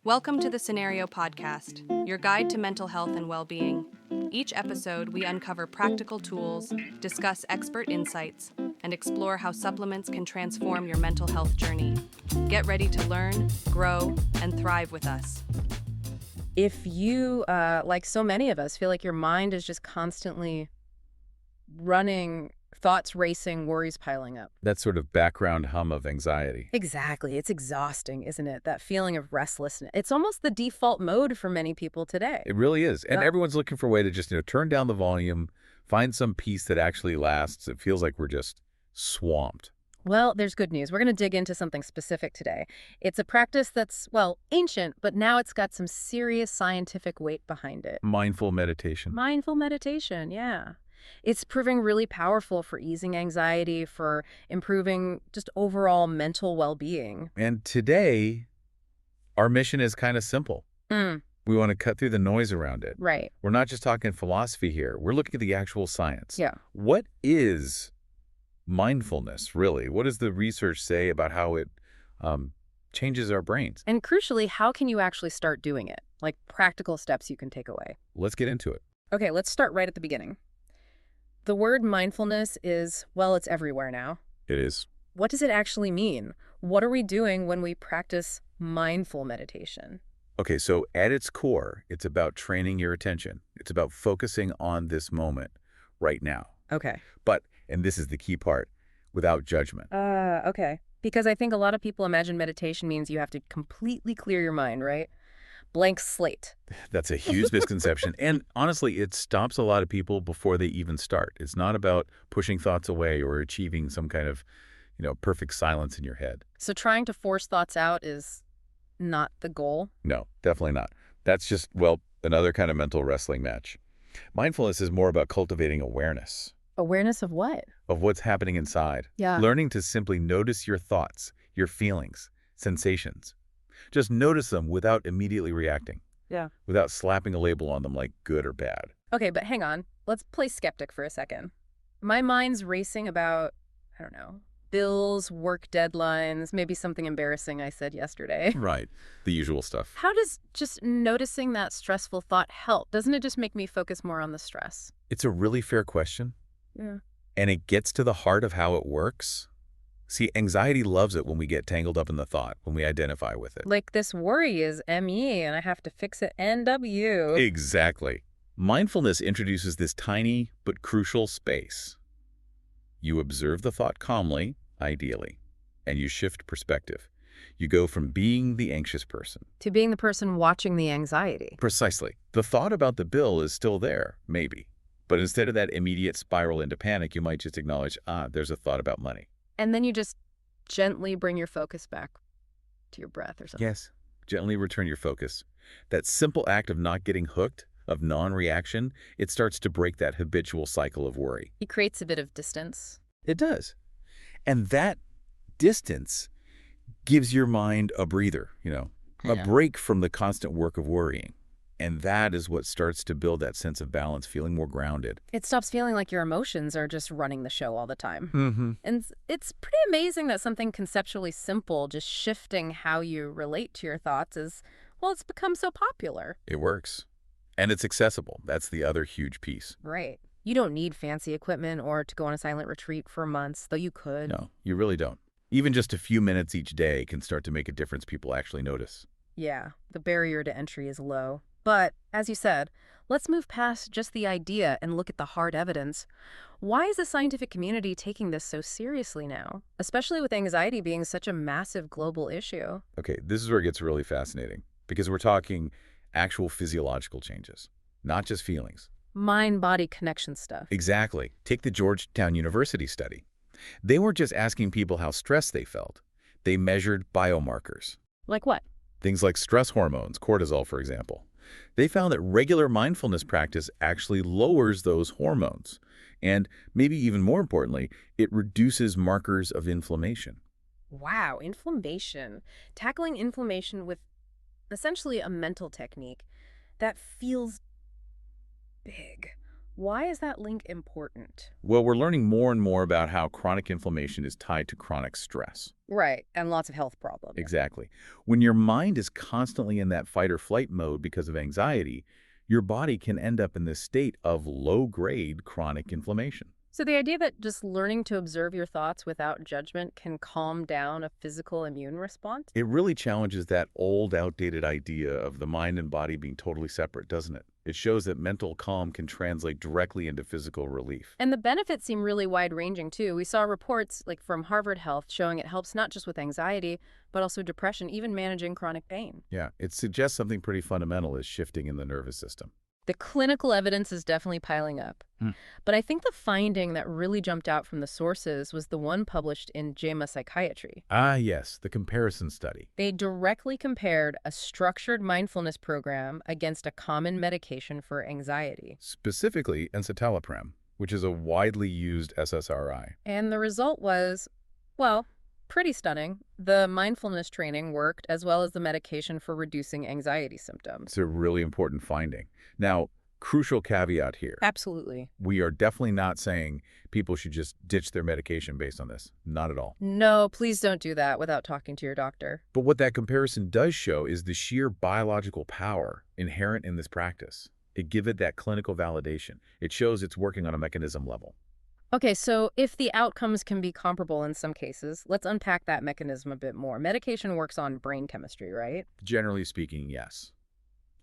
Welcome to the Scenario Podcast, your guide to mental health and well-being. Each episode, we uncover practical tools, discuss expert insights, and explore how supplements can transform your mental health journey. Get ready to learn, grow, and thrive with us. If you, like so many of us, feel like your mind is just constantly running, thoughts racing, worries piling up. That sort of background hum of anxiety. Exactly. It's exhausting, isn't it? That feeling of restlessness. It's almost the default mode for many people today. It really is. And everyone's looking for a way to just, turn down the volume, find some peace that actually lasts. It feels like we're just swamped. Well, there's good news. We're going to dig into something specific today. It's a practice that's, ancient, but now it's got some serious scientific weight behind it. Mindful meditation. Mindful meditation, yeah. It's proving really powerful for easing anxiety, for improving just overall mental well-being. And today, our mission is kind of simple. We want to cut through the noise around it. Right. We're not just talking philosophy here. We're looking at the actual science. Yeah. What is mindfulness, really? What does the research say about how it changes our brains? And crucially, how can you actually start doing it? Like practical steps you can take away. Let's get into it. Okay, let's start right at the beginning. The word mindfulness is, it's everywhere now. It is. What does it actually mean? What are we doing when we practice mindful meditation? Okay, so at its core, it's about training your attention. It's about focusing on this moment right now. Okay. But, and this is the key part, without judgment. Okay. Because I think a lot of people imagine meditation means you have to completely clear your mind, right? Blank slate. That's a huge misconception. And honestly, it stops a lot of people before they even start. It's not about pushing thoughts away or achieving some kind of, perfect silence in your head. So trying to force thoughts out is not the goal? No, definitely not. That's just, another kind of mental wrestling match. Mindfulness is more about cultivating awareness. Awareness of what? Of what's happening inside. Yeah. Learning to simply notice your thoughts, your feelings, sensations. Just notice them without immediately reacting. Yeah. Without slapping a label on them like good or bad. Okay, but hang on. Let's play skeptic for a second. My mind's racing about, bills, work deadlines, maybe something embarrassing I said yesterday. Right. The usual stuff. How does just noticing that stressful thought help? Doesn't it just make me focus more on the stress? It's a really fair question. Yeah. And it gets to the heart of how it works. See, anxiety loves it when we get tangled up in the thought, when we identify with it. Like this worry is ME and I have to fix it NW. Exactly. Mindfulness introduces this tiny but crucial space. You observe the thought calmly, ideally, and you shift perspective. You go from being the anxious person to being the person watching the anxiety. Precisely. The thought about the bill is still there, maybe. But instead of that immediate spiral into panic, you might just acknowledge, there's a thought about money. And then you just gently bring your focus back to your breath or something. Yes. Gently return your focus. That simple act of not getting hooked, of non-reaction, it starts to break that habitual cycle of worry. It creates a bit of distance. It does. And that distance gives your mind a breather, a break from the constant work of worrying. And that is what starts to build that sense of balance, feeling more grounded. It stops feeling like your emotions are just running the show all the time. Mm-hmm. And it's pretty amazing that something conceptually simple, just shifting how you relate to your thoughts it's become so popular. It works. And it's accessible. That's the other huge piece. Right. You don't need fancy equipment or to go on a silent retreat for months, though you could. No, you really don't. Even just a few minutes each day can start to make a difference people actually notice. Yeah, the barrier to entry is low. But, as you said, let's move past just the idea and look at the hard evidence. Why is the scientific community taking this so seriously now, especially with anxiety being such a massive global issue? Okay, this is where it gets really fascinating, because we're talking actual physiological changes, not just feelings. Mind-body connection stuff. Exactly. Take the Georgetown University study. They weren't just asking people how stressed they felt. They measured biomarkers. Like what? Things like stress hormones, cortisol, for example. They found that regular mindfulness practice actually lowers those hormones. And maybe even more importantly, it reduces markers of inflammation. Wow, inflammation. Tackling inflammation with essentially a mental technique that feels big. Why is that link important? Well, we're learning more and more about how chronic inflammation is tied to chronic stress. Right, and lots of health problems. Exactly. When your mind is constantly in that fight or flight mode because of anxiety, your body can end up in this state of low-grade chronic inflammation. So the idea that just learning to observe your thoughts without judgment can calm down a physical immune response? It really challenges that old, outdated idea of the mind and body being totally separate, doesn't it? It shows that mental calm can translate directly into physical relief. And the benefits seem really wide-ranging, too. We saw reports like from Harvard Health showing it helps not just with anxiety, but also depression, even managing chronic pain. Yeah, it suggests something pretty fundamental is shifting in the nervous system. The clinical evidence is definitely piling up. But I think the finding that really jumped out from the sources was the one published in JAMA Psychiatry. Ah, yes, the comparison study. They directly compared a structured mindfulness program against a common medication for anxiety. Specifically, encitalopram, which is a widely used SSRI. And the result was, well, pretty stunning. The mindfulness training worked as well as the medication for reducing anxiety symptoms. It's a really important finding. Now, crucial caveat here. Absolutely. We are definitely not saying people should just ditch their medication based on this. Not at all. No, please don't do that without talking to your doctor. But what that comparison does show is the sheer biological power inherent in this practice. It gives it that clinical validation. It shows it's working on a mechanism level. Okay, so if the outcomes can be comparable in some cases, let's unpack that mechanism a bit more. Medication works on brain chemistry, right? Generally speaking, yes.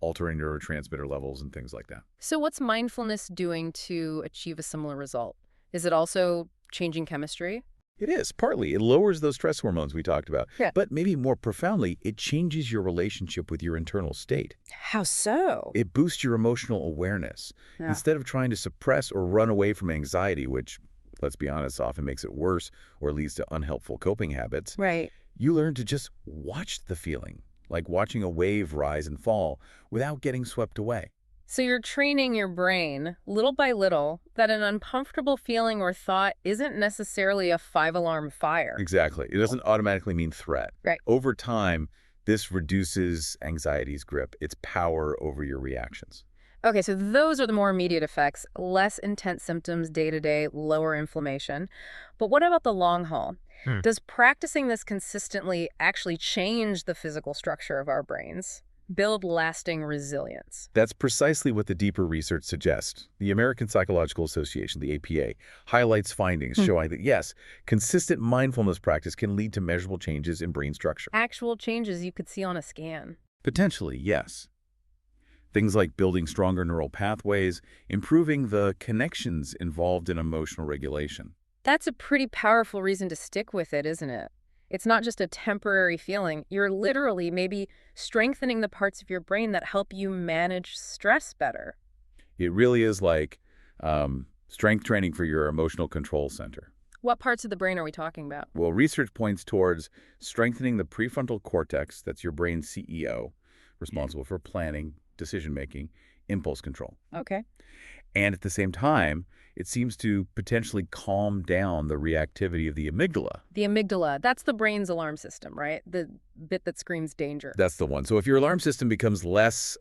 Altering neurotransmitter levels and things like that. So what's mindfulness doing to achieve a similar result? Is it also changing chemistry? It is, partly. It lowers those stress hormones we talked about. Yeah. But maybe more profoundly, it changes your relationship with your internal state. How so? It boosts your emotional awareness. Yeah. Instead of trying to suppress or run away from anxiety, which, let's be honest, often makes it worse or leads to unhelpful coping habits, Right. you learn to just watch the feeling, like watching a wave rise and fall without getting swept away. So you're training your brain, little by little, that an uncomfortable feeling or thought isn't necessarily a 5-alarm fire. Exactly. It doesn't automatically mean threat. Right. Over time, this reduces anxiety's grip, its power over your reactions. Okay, so those are the more immediate effects, less intense symptoms day to day, lower inflammation. But what about the long haul? Does practicing this consistently actually change the physical structure of our brains, build lasting resilience? That's precisely what the deeper research suggests. The American Psychological Association, the APA, highlights findings showing that, yes, consistent mindfulness practice can lead to measurable changes in brain structure. Actual changes you could see on a scan. Potentially, yes. Things like building stronger neural pathways, improving the connections involved in emotional regulation. That's a pretty powerful reason to stick with it, isn't it? It's not just a temporary feeling. You're literally maybe strengthening the parts of your brain that help you manage stress better. It really is like strength training for your emotional control center. What parts of the brain are we talking about? Well, research points towards strengthening the prefrontal cortex, that's your brain's CEO, responsible for planning, decision-making, impulse control. Okay. And at the same time, it seems to potentially calm down the reactivity of the amygdala. The amygdala, that's the brain's alarm system, right? The bit that screams danger. That's the one. So if your alarm system becomes less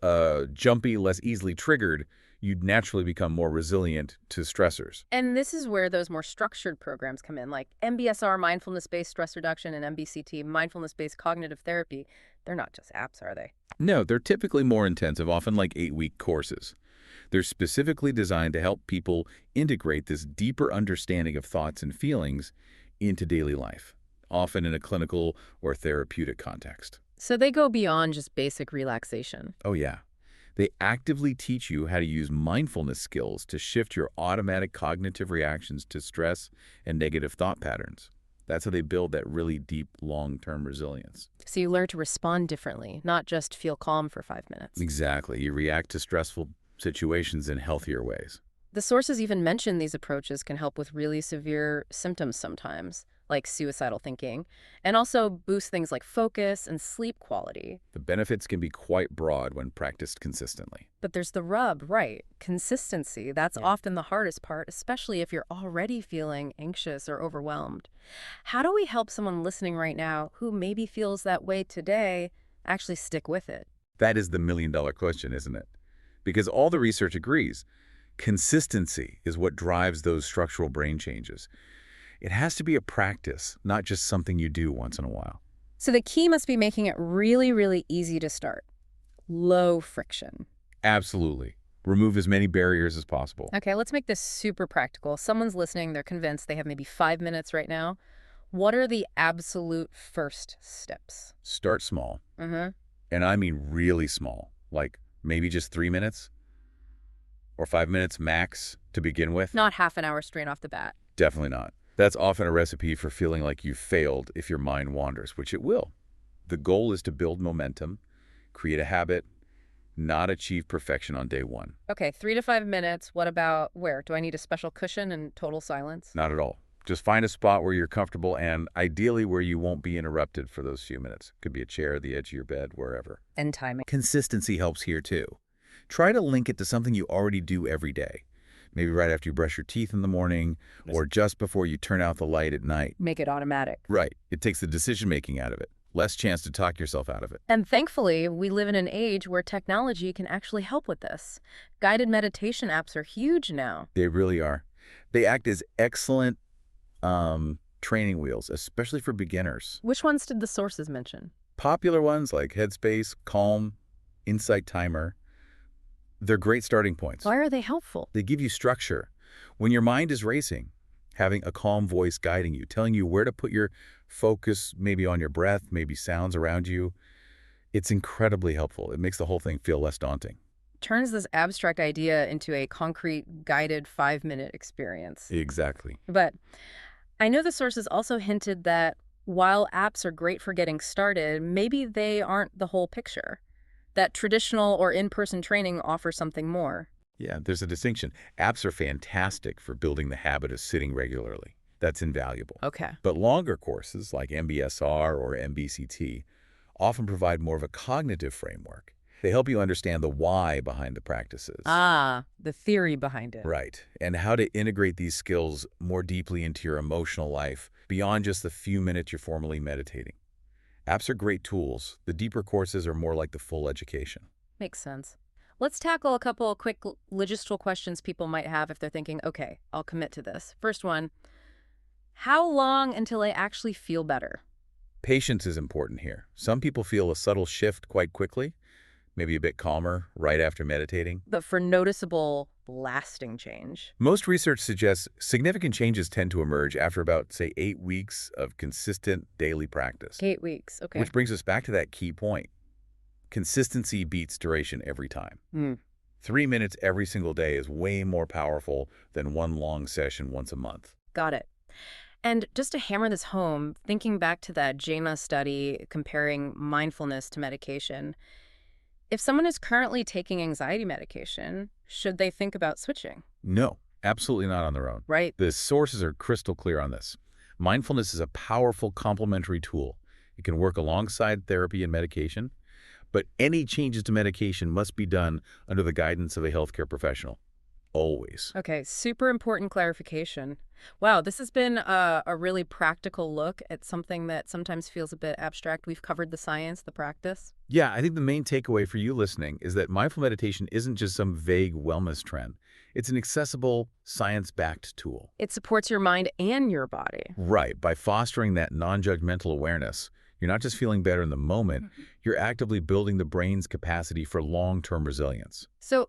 jumpy, less easily triggered, you'd naturally become more resilient to stressors. And this is where those more structured programs come in, like MBSR, mindfulness-based stress reduction, and MBCT, mindfulness-based cognitive therapy. They're not just apps, are they? No, they're typically more intensive, often like 8-week courses. They're specifically designed to help people integrate this deeper understanding of thoughts and feelings into daily life, often in a clinical or therapeutic context. So they go beyond just basic relaxation. Oh, yeah. They actively teach you how to use mindfulness skills to shift your automatic cognitive reactions to stress and negative thought patterns. That's how they build that really deep, long-term resilience. So you learn to respond differently, not just feel calm for 5 minutes. Exactly. You react to stressful situations in healthier ways. The sources even mention these approaches can help with really severe symptoms sometimes, like suicidal thinking, and also boost things like focus and sleep quality. The benefits can be quite broad when practiced consistently. But there's the rub, right? Consistency. That's often the hardest part, especially if you're already feeling anxious or overwhelmed. How do we help someone listening right now who maybe feels that way today actually stick with it? That is the million-dollar question, isn't it? Because all the research agrees. Consistency is what drives those structural brain changes. It has to be a practice, not just something you do once in a while. So the key must be making it really, really easy to start. Low friction. Absolutely. Remove as many barriers as possible. Okay, let's make this super practical. Someone's listening, they're convinced they have maybe 5 minutes right now. What are the absolute first steps? Start small. Mm-hmm. And I mean really small. Like maybe just 3 minutes or 5 minutes max to begin with. Not half an hour straight off the bat. Definitely not. That's often a recipe for feeling like you've failed if your mind wanders, which it will. The goal is to build momentum, create a habit, not achieve perfection on day one. Okay, 3 to 5 minutes. What about where? Do I need a special cushion and total silence? Not at all. Just find a spot where you're comfortable and ideally where you won't be interrupted for those few minutes. Could be a chair, the edge of your bed, wherever. And timing. Consistency helps here too. Try to link it to something you already do every day. Maybe right after you brush your teeth in the morning or just before you turn out the light at night. Make it automatic. Right. It takes the decision-making out of it. Less chance to talk yourself out of it. And thankfully, we live in an age where technology can actually help with this. Guided meditation apps are huge now. They really are. They act as excellent training wheels, especially for beginners. Which ones did the sources mention? Popular ones like Headspace, Calm, Insight Timer, they're great starting points. Why are they helpful? They give you structure. When your mind is racing, having a calm voice guiding you, telling you where to put your focus, maybe on your breath, maybe sounds around you, it's incredibly helpful. It makes the whole thing feel less daunting. Turns this abstract idea into a concrete, guided 5-minute experience. Exactly. But I know the sources also hinted that while apps are great for getting started, maybe they aren't the whole picture. That traditional or in-person training offers something more. Yeah, there's a distinction. Apps are fantastic for building the habit of sitting regularly. That's invaluable. Okay. But longer courses like MBSR or MBCT often provide more of a cognitive framework. They help you understand the why behind the practices. Ah, the theory behind it. Right, and how to integrate these skills more deeply into your emotional life beyond just the few minutes you're formally meditating. Apps are great tools. The deeper courses are more like the full education. Makes sense. Let's tackle a couple of quick logistical questions people might have if they're thinking, okay, I'll commit to this. First one, how long until I actually feel better? Patience is important here. Some people feel a subtle shift quite quickly, maybe a bit calmer right after meditating. But for noticeable, lasting change. Most research suggests significant changes tend to emerge after about, say, 8 weeks of consistent daily practice. 8 weeks, okay. Which brings us back to that key point. Consistency beats duration every time. 3 minutes every single day is way more powerful than one long session once a month. Got it. And just to hammer this home, thinking back to that JAMA study comparing mindfulness to medication, if someone is currently taking anxiety medication, should they think about switching? No, absolutely not on their own. Right. The sources are crystal clear on this. Mindfulness is a powerful complementary tool. It can work alongside therapy and medication, but any changes to medication must be done under the guidance of a healthcare professional. Always. Okay, super important clarification. Wow, this has been a really practical look at something that sometimes feels a bit abstract. We've covered the science, the practice. Yeah, I think the main takeaway for you listening is that mindful meditation isn't just some vague wellness trend. It's an accessible, science-backed tool. It supports your mind and your body. Right. By fostering that non-judgmental awareness, you're not just feeling better in the moment, you're actively building the brain's capacity for long-term resilience. So,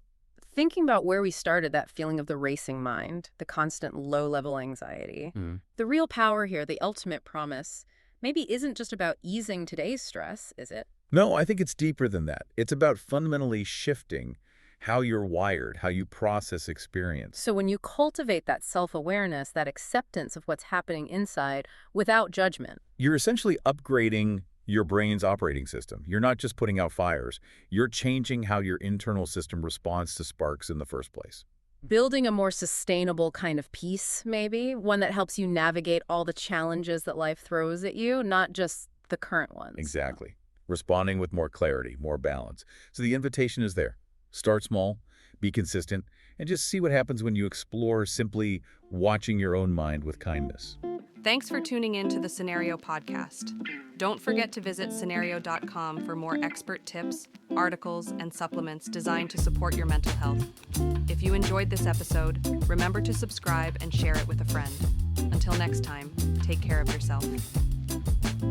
thinking about where we started, that feeling of the racing mind, the constant low-level anxiety, the real power here, the ultimate promise, maybe isn't just about easing today's stress, is it? No, I think it's deeper than that. It's about fundamentally shifting how you're wired, how you process experience. So when you cultivate that self-awareness, that acceptance of what's happening inside without judgment, You're essentially upgrading your brain's operating system. You're not just putting out fires. You're changing how your internal system responds to sparks in the first place. building a more sustainable kind of peace, maybe, one that helps you navigate all the challenges that life throws at you, not just the current ones. Exactly. Responding with more clarity, more balance. So the invitation is there. Start small, be consistent, and just see what happens when you explore simply watching your own mind with kindness. Thanks for tuning in to the Scenario Podcast. Don't forget to visit scenario.com for more expert tips, articles, and supplements designed to support your mental health. If you enjoyed this episode, remember to subscribe and share it with a friend. Until next time, take care of yourself.